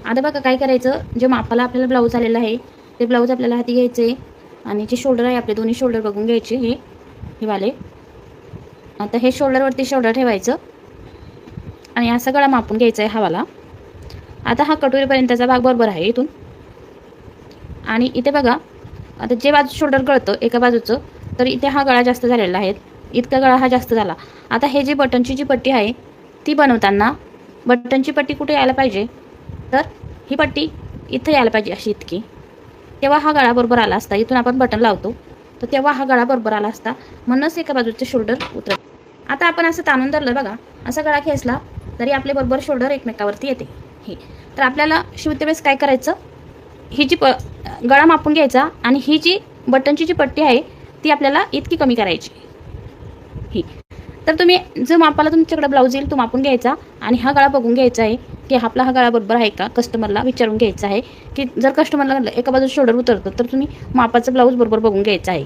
आता बघा काय करायचं, जे मापाला आपल्याला ब्लाऊज आलेला आहे ते ब्लाऊज आपल्याला हाती घ्यायचे आणि जे शोल्डर आहे आपले दोन्ही शोल्डर बघून घ्यायचे, हे वाले. आता हे शोल्डरवरती शोल्डर ठेवायचं आणि असा गळा मापून घ्यायचा आहे हा वाला. आता हा कटोरीपर्यंतचा भाग बरोबर आहे इथून. आणि इथे बघा, आता जे बाजू शोल्डर गळतं एका बाजूचं, तर इथे हा गळा जास्त झालेला आहे, इतका गळा हा जास्त झाला. आता हे जे बटनची जी पट्टी आहे ती बनवताना बटनची पट्टी कुठे यायला पाहिजे, तर ही पट्टी इथं यायला पाहिजे अशी इतकी, तेव्हा हा गळा बरोबर आला असता. इथून आपण बटन लावतो तर तेव्हा हा गळा बरोबर आला असता, म्हणूनच एका बाजूचे शोल्डर उतरत. आता आपण असं ताणून धरलं बघा, असा गळा खेचला तरी आपले बरोबर शोल्डर एकमेकावरती येते. हे तर आपल्याला शिवते वेळेस काय करायचं, ही जी गळा मापून घ्यायचा आणि ही जी बटनची जी पट्टी आहे ती आपल्याला इतकी कमी करायची. ही तर तुम्ही जो मापाला तुमच्याकडे ब्लाऊज येईल तो मापून घ्यायचा आणि हा गळा बघून घ्यायचा आहे की आपला हा गळा बरोबर आहे का, कस्टमरला विचारून घ्यायचं आहे. की जर कस्टमरला एका बाजूला शोल्डर उतरतं तर तुम्ही मापाचं ब्लाऊज बरोबर बघून घ्यायचं आहे.